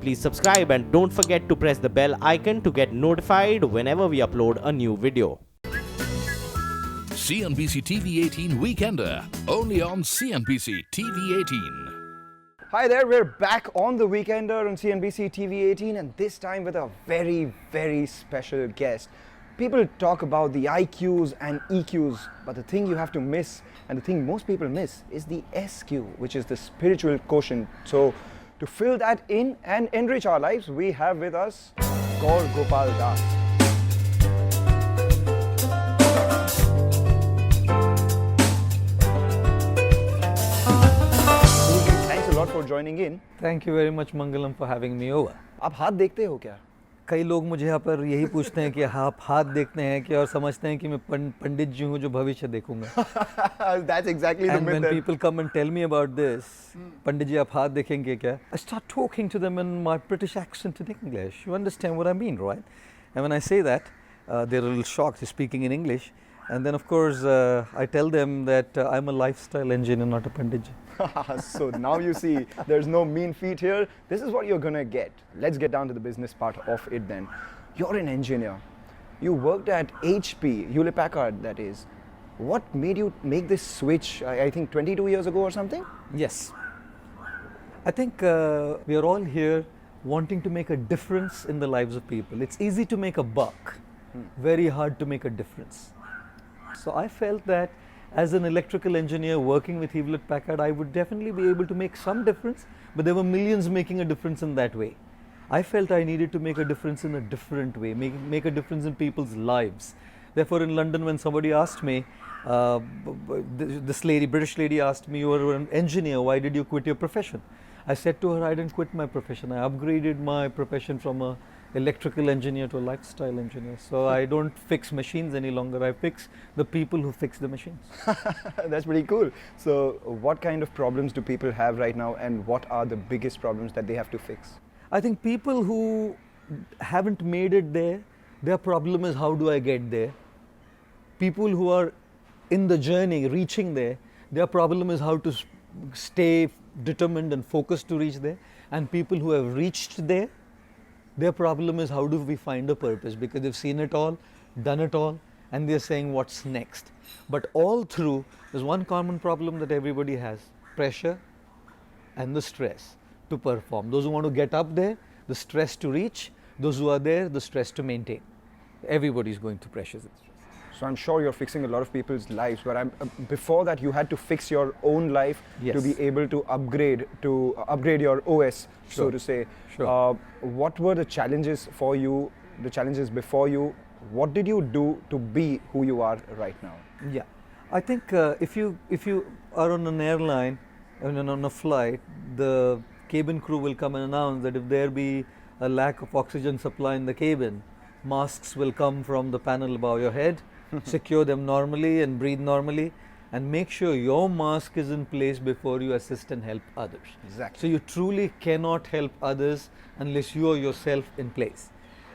Please subscribe and don't forget to press the bell icon to get notified whenever we upload a new video. CNBC TV18 Weekender, only on CNBC TV18. Hi there, we're back on the Weekender on CNBC TV18 and this time with a very, very special guest. People talk about the IQs and EQs, but the thing you have to miss and the thing most people miss is the SQ, which is the spiritual quotient. So to fill that in and enrich our lives, we have with us Gaur Gopal Das. Thanks a lot for joining in. Thank you very much Mangalam for having me over. आप हाथ देखते हो क्या? कई लोग मुझे यहाँ पर यही पूछते हैं कि आप हाथ देखते हैं क्या और समझते हैं कि मैं पंडित जी हूँ जो भविष्य देखूंगा. That's exactly the And myth. when people come and tell me about this, पंडित जी आप हाथ देखेंगे क्या? I start talking to them in my British accent in English. You understand what I mean, right? And when I say that, they're a little shocked speaking in English. And then of course I tell them that I'm a lifestyle engineer, not a pandit ji. So now you see there's no mean feat here. This is what you're gonna get. Let's get down to the business part of it then. You're an engineer. You worked at HP, Hewlett Packard that is. What made you make this switch, I think 22 years ago or something? Yes. I think we are all here wanting to make a difference in the lives of people. It's easy to make a buck, very hard to make a difference. So I felt that as an electrical engineer working with Hewlett Packard, I would definitely be able to make some difference, but there were millions making a difference in that way. I felt I needed to make a difference in a different way, make a difference in people's lives. Therefore in London when somebody asked me, this lady, British lady asked me, you were an engineer, why did you quit your profession? I said to her, I didn't quit my profession, I upgraded my profession from a electrical engineer to a lifestyle engineer. So I don't fix machines any longer, I fix the people who fix the machines. That's pretty cool. So what kind of problems do people have right now and what are the biggest problems that they have to fix? I think people who haven't made it there, their problem is how do I get there? People who are in the journey, reaching there, their problem is how to stay determined and focused to reach there. And people who have reached there, their problem is how do we find a purpose, because they've seen it all, done it all, and they're saying what's next. But all through, there's one common problem that everybody has, pressure and the stress to perform. Those who want to get up there, the stress to reach, those who are there, the stress to maintain. Everybody's going through pressures and stress. So I'm sure you're fixing a lot of people's lives, but before that you had to fix your own life to be able to upgrade your OS, so to say. Sure. What were the challenges for you, the challenges before you? What did you do to be who you are right now? Yeah, I think if you are on an airline and on a flight, the cabin crew will come and announce that if there be a lack of oxygen supply in the cabin, masks will come from the panel above your head. Secure them normally and breathe normally and make sure your mask is in place before you assist and help others. Exactly. So you truly cannot help others unless you are yourself in place.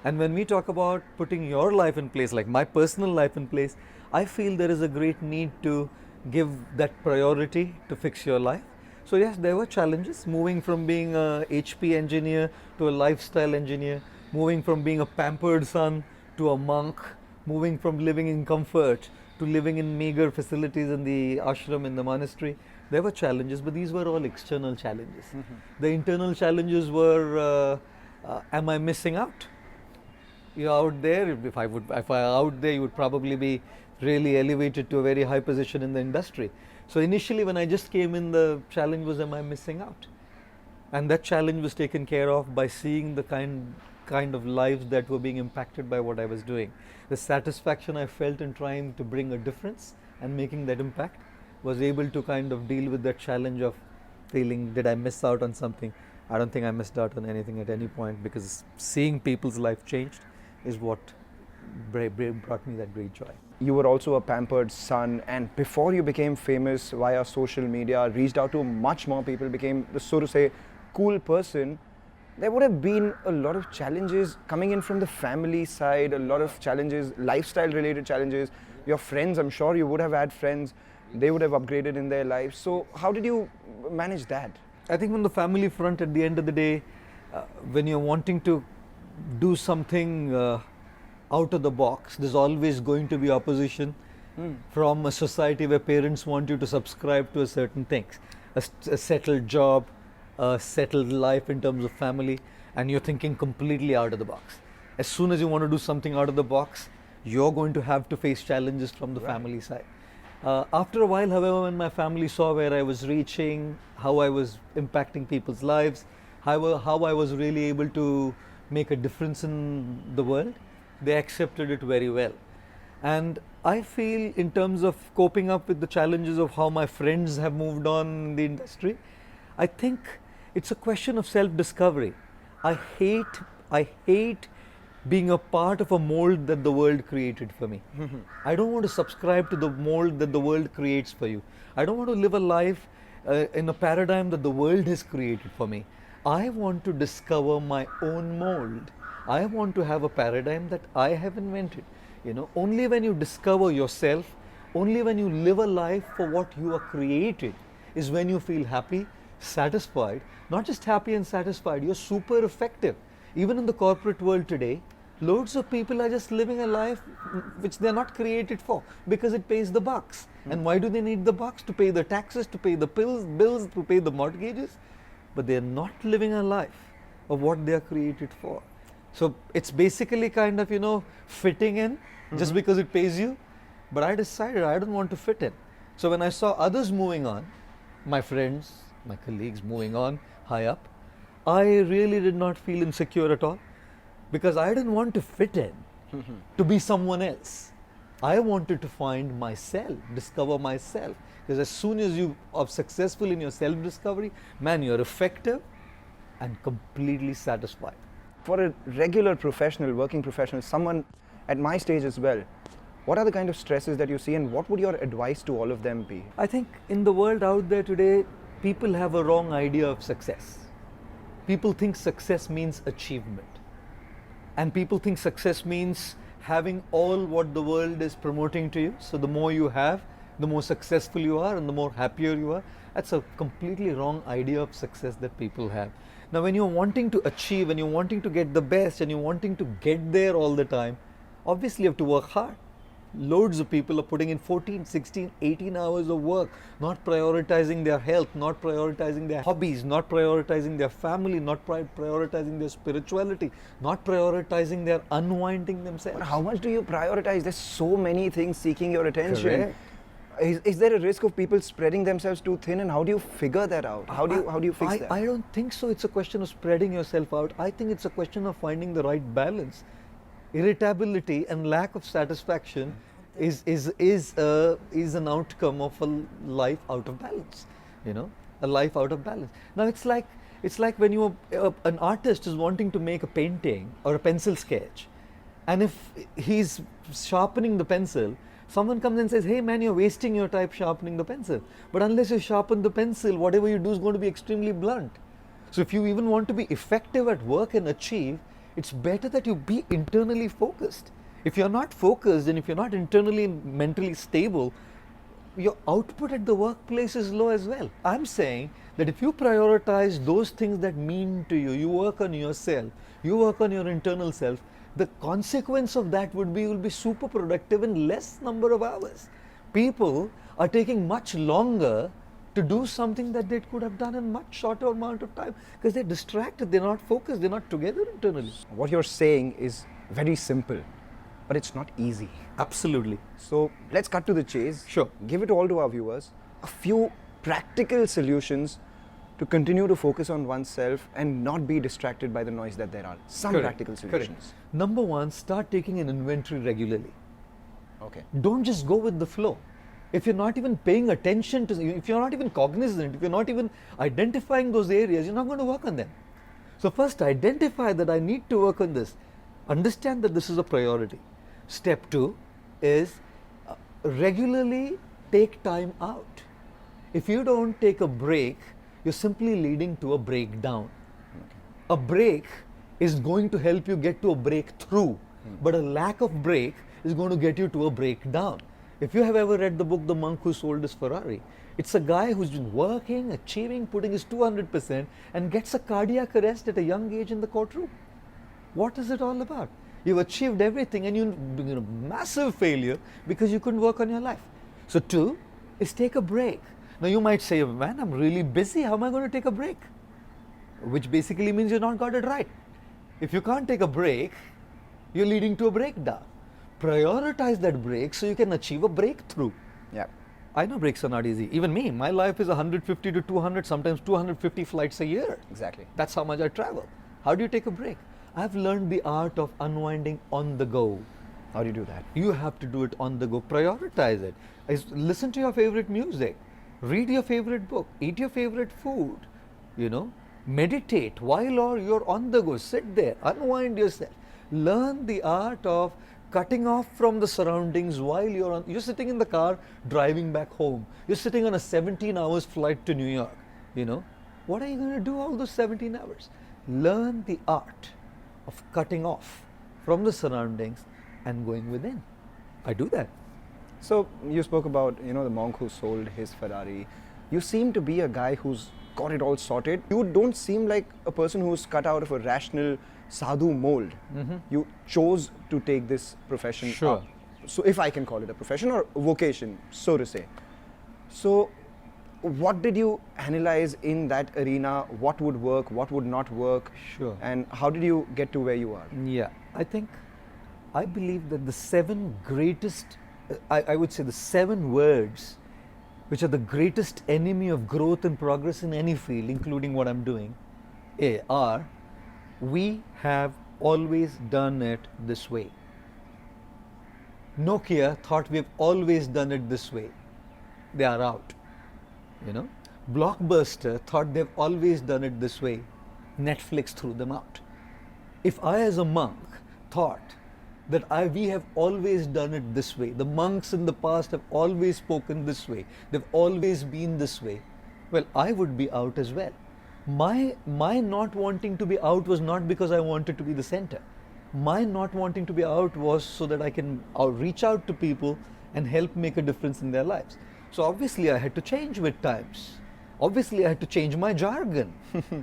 And when we talk about putting your life in place, like my personal life in place, I feel there is a great need to give that priority to fix your life. So yes, there were challenges, moving from being a HP engineer to a lifestyle engineer, moving from being a pampered son to a monk, moving from living in comfort to living in meager facilities in the ashram, in the monastery. There were challenges, but these were all external challenges. The internal challenges were, am I missing out? You're out there, if I out there, you would probably be really elevated to a very high position in the industry. So initially when I just came in, the challenge was, am I missing out? And that challenge was taken care of by seeing the kind of lives that were being impacted by what I was doing. The satisfaction I felt in trying to bring a difference and making that impact was able to kind of deal with that challenge of feeling, did I miss out on something? I don't think I missed out on anything at any point, because seeing people's life changed is what brought me that great joy. You were also a pampered son, and before you became famous via social media, reached out to much more people, became the, so to say, cool person, there would have been a lot of challenges coming in from the family side, a lot of challenges, lifestyle related challenges. Your friends, I'm sure you would have had friends, they would have upgraded in their lives. So how did you manage that? I think from the family front, at the end of the day, when you're wanting to do something out of the box, there's always going to be opposition from a society where parents want you to subscribe to a certain things, a settled job, a settled life in terms of family, and you're thinking completely out of the box. As soon as you want to do something out of the box, you're going to have to face challenges from the family side. After a while, however, when my family saw where I was reaching, how I was impacting people's lives, how I was really able to make a difference in the world, they accepted it very well. And I feel, in terms of coping up with the challenges of how my friends have moved on in the industry, I think it's a question of self-discovery. I hate being a part of a mold that the world created for me. I don't want to subscribe to the mold that the world creates for you. I don't want to live a life in a paradigm that the world has created for me. I want to discover my own mold. I want to have a paradigm that I have invented. You know, only when you discover yourself, only when you live a life for what you are created, is when you feel happy, satisfied. Not just happy and satisfied, you're super effective. Even in the corporate world today, loads of people are just living a life which they're not created for, because it pays the bucks. And why do they need the bucks? To pay the taxes, to pay the bills, to pay the mortgages. But they're not living a life of what they are created for. So it's basically kind of, you know, fitting in just because it pays you. But I decided I don't want to fit in. So when I saw others moving on, my friends, my colleagues moving on high up, I really did not feel insecure at all, because I didn't want to fit in to be someone else. I wanted to find myself, discover myself. Because as soon as you are successful in your self-discovery, man, you're effective and completely satisfied. For a regular professional, working professional, someone at my stage as well, what are the kind of stresses that you see, and what would your advice to all of them be? I think in the world out there today, people have a wrong idea of success. People think success means achievement. And people think success means having all what the world is promoting to you. So the more you have, the more successful you are and the more happier you are. That's a completely wrong idea of success that people have. Now, when you're wanting to achieve and you're wanting to get the best and you're wanting to get there all the time, obviously you have to work hard. Loads of people are putting in 14, 16, 18 hours of work, not prioritizing their health, not prioritizing their hobbies, not prioritizing their family, not prioritizing their spirituality, not prioritizing their unwinding themselves. But how much do you prioritize? There's so many things seeking your attention. Correct. Is there a risk of people spreading themselves too thin, and how do you figure that out? How do you fix that? I don't think so. It's a question of spreading yourself out. I think it's a question of finding the right balance. Irritability and lack of satisfaction is an outcome of a life out of balance. You know, a life out of balance. Now it's like when an artist is wanting to make a painting or a pencil sketch, and if he's sharpening the pencil, someone comes and says, hey man, you're wasting your time sharpening the pencil. But unless you sharpen the pencil, whatever you do is going to be extremely blunt. So if you even want to be effective at work and achieve, it's better that you be internally focused. If you're not focused and if you're not internally and mentally stable, your output at the workplace is low as well. I'm saying that if you prioritize those things that mean to you, you work on yourself, you work on your internal self, the consequence of that will be super productive in less number of hours. People are taking much longer to do something that they could have done in much shorter amount of time, because they're distracted, they're not focused, they're not together internally. What you're saying is very simple, but it's not easy. Absolutely. So let's cut to the chase. Sure. Give it all to our viewers. A few practical solutions to continue to focus on oneself and not be distracted by the noise that there are. Some Correct. practical solutions. Correct. Number one, start taking an inventory regularly. Okay. Don't just go with the flow. If you're not even paying attention to, if you're not even cognizant, if you're not even identifying those areas, you're not going to work on them. So first, identify that I need to work on this. Understand that this is a priority. Step two is regularly take time out. If you don't take a break, you're simply leading to a breakdown. Okay. A break is going to help you get to a breakthrough, but a lack of break is going to get you to a breakdown. If you have ever read the book The Monk Who Sold His Ferrari, It's a guy who's been working, achieving, putting his 200% and gets a cardiac arrest at a young age in the courtroom. What is it all about? You've achieved everything and you're massive failure because you couldn't work on your life. So 2 is take a break. Now you might say, man, I'm really busy. How am I going to take a break? Which basically means you've not got it right. If you can't take a break, you're leading to a breakdown. Prioritize that break so you can achieve a breakthrough. Yeah. I know breaks are not easy. Even me, my life is 150 to 200, sometimes 250 flights a year. Exactly. That's how much I travel. How do you take a break? I've learned the art of unwinding on the go. How do you do that? You have to do it on the go. Prioritize it. Listen to your favorite music. Read your favorite book. Eat your favorite food. You know, meditate while you're on the go. Sit there. Unwind yourself. Learn the art of cutting off from the surroundings while you're sitting in the car driving back home. You're sitting on a 17 hours flight to New York. You know, what are you going to do all those 17 hours? Learn the art of cutting off from the surroundings and going within. I do that. So you spoke about, the monk who sold his Ferrari. You seem to be a guy who's got it all sorted. You don't seem like a person who's cut out of a rational sadhu mold. You chose to take this profession Sure. up. So if I can call it a profession or vocation, so to say. So what did you analyze in that arena? What would work, what would not work? Sure. And how did you get to where you are? Yeah, I believe that the 7 greatest, I would say the 7 words which are the greatest enemy of growth and progress in any field, including what I'm doing, are, we have always done it this way. Nokia thought we have always done it this way. They are out. You know, Blockbuster thought they've always done it this way. Netflix threw them out. If I as a monk thought that we have always done it this way, the monks in the past have always spoken this way, they've always been this way, well, I would be out as well. My not wanting to be out was not because I wanted to be the center. My not wanting to be out was so that I can reach out to people and help make a difference in their lives. So obviously I had to change with times. Obviously I had to change my jargon.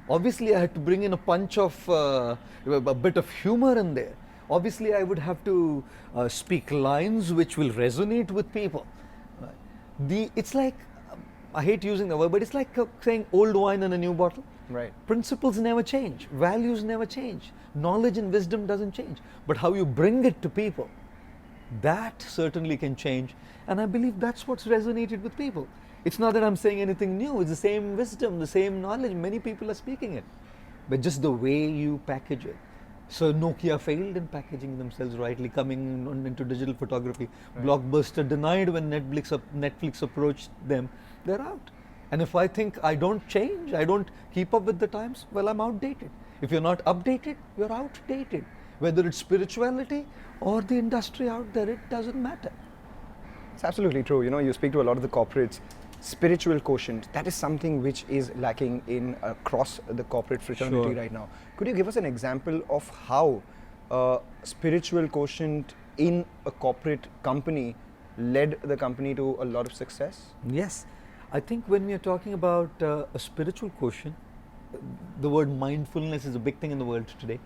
Obviously I had to bring in a punch of, a bit of humor in there. Obviously I would have to speak lines which will resonate with people. It's like, I hate using the word, but it's like saying old wine in a new bottle. Right. Principles never change. Values never change. Knowledge and wisdom doesn't change. But how you bring it to people, that certainly can change. And I believe that's what's resonated with people. It's not that I'm saying anything new. It's the same wisdom, the same knowledge. Many people are speaking it. But just the way you package it. So Nokia failed in packaging themselves rightly, coming into digital photography. Right. Blockbuster denied when Netflix approached them. They're out. And if I think I don't change, I don't keep up with the times, well, I'm outdated. If you're not updated, you're outdated. Whether it's spirituality or the industry out there, it doesn't matter. It's absolutely true. You speak to a lot of the corporates. Spiritual quotient, that is something which is lacking in across the corporate fraternity Sure. right now. Could you give us an example of how spiritual quotient in a corporate company led the company to a lot of success? Yes. I think when we are talking about a spiritual quotient, the word mindfulness is a big thing in the world today.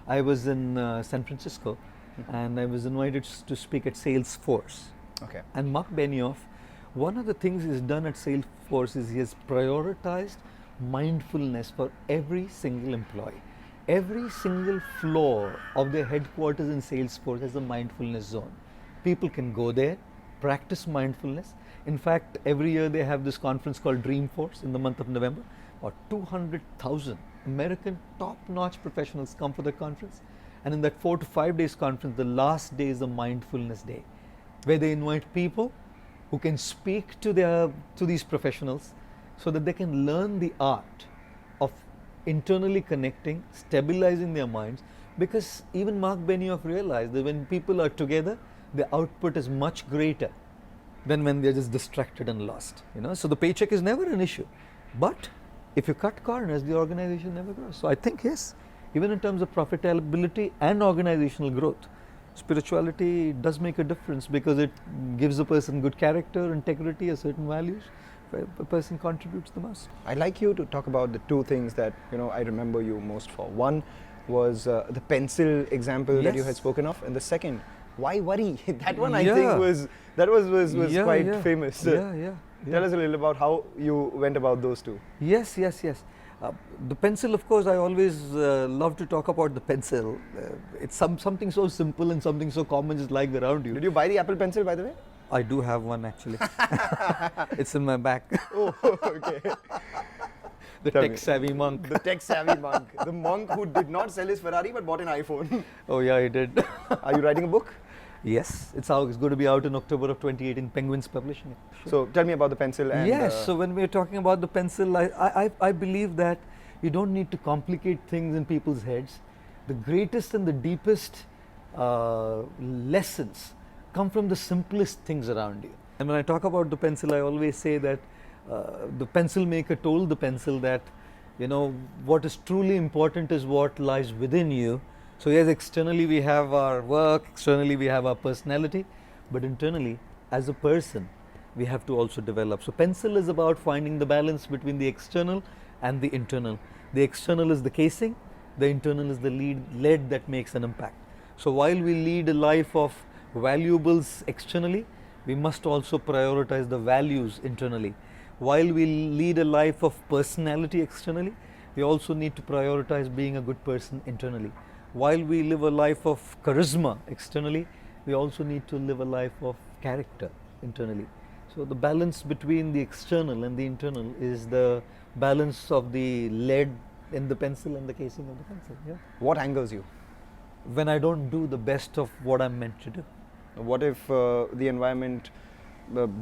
I was in San Francisco and I was invited to speak at Salesforce. Okay. And Mark Benioff, one of the things he's done at Salesforce is he has prioritized mindfulness for every single employee. Every single floor of their headquarters in Salesforce has a mindfulness zone. People can go there, practice mindfulness. In fact, every year they have this conference called Dreamforce in the month of November. About 200,000 American top-notch professionals come for the conference. And in that 4 to 5 days conference, the last day is a mindfulness day, where they invite people who can speak to these professionals so that they can learn the art of internally connecting, stabilizing their minds, because even Mark Benioff realized that when people are together, the output is much greater than when they're just distracted and lost. So the paycheck is never an issue. But if you cut corners, the organization never grows. So I think, yes, even in terms of profitability and organizational growth, spirituality does make a difference because it gives a person good character, integrity, or certain values. a person contributes the most. I'd like you to talk about the two things that I remember you most for. One was the pencil example that you had Yes. spoken of, and the second, why worry? That one I Yeah. think was Yeah, quite yeah. famous. Yeah. Tell us a little about how you went about those two. Yes. The pencil, of course, I always love to talk about the pencil. It's something so simple and something so common, just lying around you. Did you buy the Apple Pencil, by the way? I do have one actually. It's in my bag. Oh, okay. The Tell me. tech-savvy monk. The tech-savvy monk, the monk who did not sell his Ferrari but bought an iPhone. Oh yeah, I did. Are you writing a book? Yes, it's going to be out in October of 2018. Penguin's publishing it. So tell me about the pencil. And Yes, so when we're talking about the pencil, I believe that you don't need to complicate things in people's heads. The greatest and the deepest lessons come from the simplest things around you. And when I talk about the pencil, I always say that the pencil maker told the pencil that, what is truly important is what lies within you. So yes, externally we have our work, externally we have our personality, but internally, as a person, we have to also develop. So pencil is about finding the balance between the external and the internal. The external is the casing, the internal is the lead that makes an impact. So while we lead a life of valuables externally, we must also prioritize the values internally. While we lead a life of personality externally, we also need to prioritize being a good person internally. While we live a life of charisma externally, we also need to live a life of character internally. So the balance between the external and the internal is the balance of the lead in the pencil and the casing of the pencil. Yeah. what angers you? When I don't do the best of what I'm meant to do. What if the environment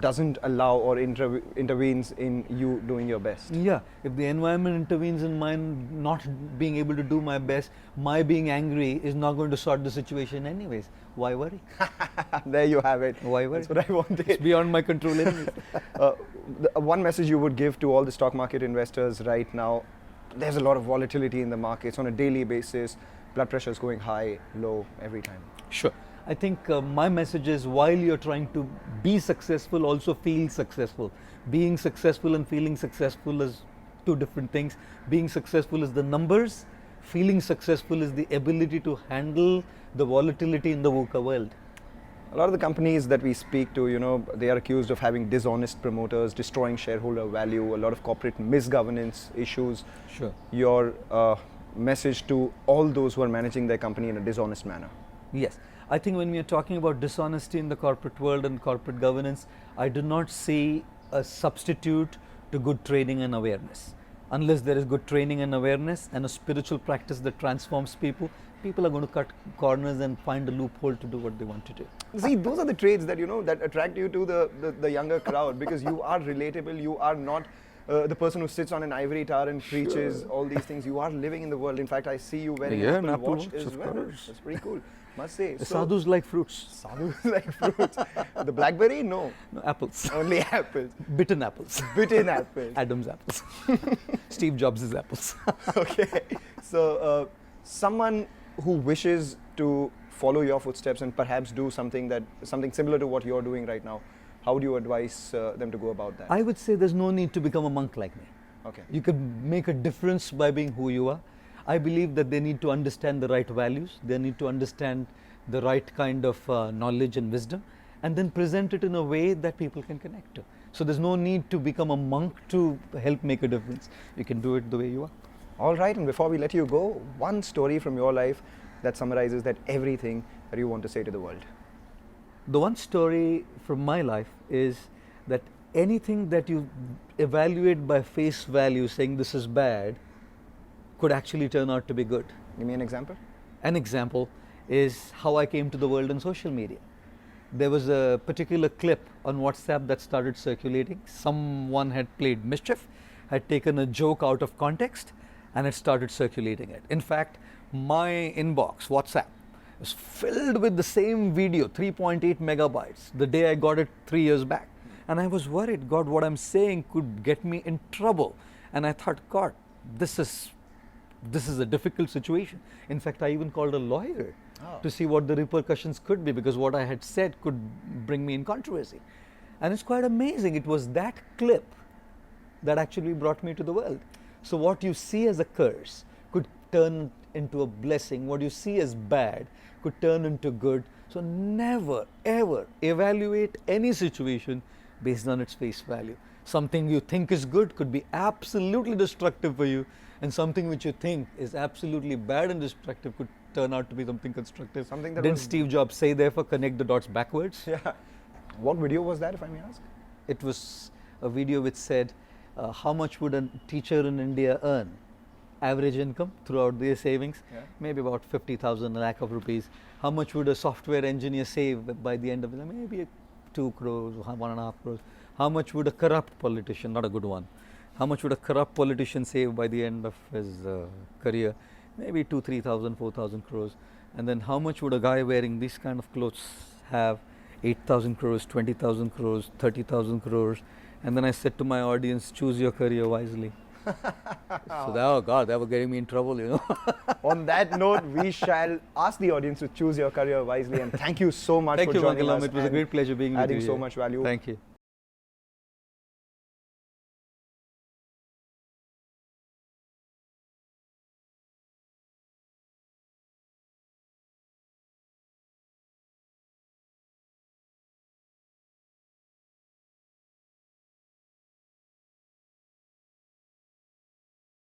doesn't allow or intervenes in you doing your best? Yeah, if the environment intervenes in my not being able to do my best, my being angry is not going to sort the situation anyways. Why worry? There you have it. Why worry? That's what I wanted. It's beyond my control anyways. One message you would give to all the stock market investors right now, there's a lot of volatility in the markets on a daily basis. Blood pressure is going high, low, every time. Sure. I think my message is, while you're trying to be successful, also feel successful. Being successful and feeling successful is two different things. Being successful is the numbers. Feeling successful is the ability to handle the volatility in the VUCA world. A lot of the companies that we speak to, they are accused of having dishonest promoters, destroying shareholder value, a lot of corporate misgovernance issues. Sure. Your message to all those who are managing their company in a dishonest manner? Yes. I think when we are talking about dishonesty in the corporate world and corporate governance, I do not see a substitute to good training and awareness. Unless there is good training and awareness and a spiritual practice that transforms people, people are going to cut corners and find a loophole to do what they want to do. See, those are the traits that that attract you to the younger crowd, because you are relatable. You are not the person who sits on an ivory tower and preaches all these things. You are living in the world. In fact, I see you wearing an Apple Watch as well. That's pretty cool, must say. The sadhus like fruits. Sadhus like fruits. The blackberry? No. No, apples. Only apples. Bitten apples. Bitten apples. Adam's apples. Steve Jobs' apples. Okay. So, someone who wishes to follow your footsteps and perhaps do something similar to what you're doing right now, how would you advise them to go about that? I would say there's no need to become a monk like me. Okay. You can make a difference by being who you are. I believe that they need to understand the right values, they need to understand the right kind of knowledge and wisdom, and then present it in a way that people can connect to. So there's no need to become a monk to help make a difference. You can do it the way you are. All right, and before we let you go, one story from your life that summarizes that everything that you want to say to the world. The one story from my life is that anything that you evaluate by face value, saying this is bad, could actually turn out to be good. Give me an example. An example is how I came to the world on social media. There was a particular clip on WhatsApp that started circulating. Someone had played mischief, had taken a joke out of context, and had started circulating it. In fact, my inbox, WhatsApp, was filled with the same video, 3.8 megabytes, the day I got it 3 years back. And I was worried, God, what I'm saying could get me in trouble. And I thought, God, this is a difficult situation. In fact, I even called a lawyer to see what the repercussions could be, because what I had said could bring me in controversy. And it's quite amazing. It was that clip that actually brought me to the world. So what you see as a curse could turn into a blessing. What you see as bad could turn into good. So never ever evaluate any situation based on its face value. Something you think is good could be absolutely destructive for you, and something which you think is absolutely bad and destructive could turn out to be something constructive. Something that Didn't was- Steve Jobs say, therefore, connect the dots backwards? Yeah. What video was that, if I may ask? It was a video which said, how much would a teacher in India earn? Average income throughout their savings, maybe about 50,000 lakh of rupees. How much would a software engineer save by the end of it? Maybe 2 crores, 1.5 crores. How much would a corrupt politician, not a good one, how much would a corrupt politician save by the end of his career? Maybe 2,000, 3,000, 4,000 crores. And then how much would a guy wearing these kind of clothes have? 8,000 crores, 20,000 crores, 30,000 crores. And then I said to my audience, choose your career wisely. So, oh God, they were getting me in trouble, you know. On that note, we shall ask the audience to choose your career wisely. And thank you so much Thank for you, joining Mangalam. us. It was a and great pleasure being with you. adding so here. much value. Thank you.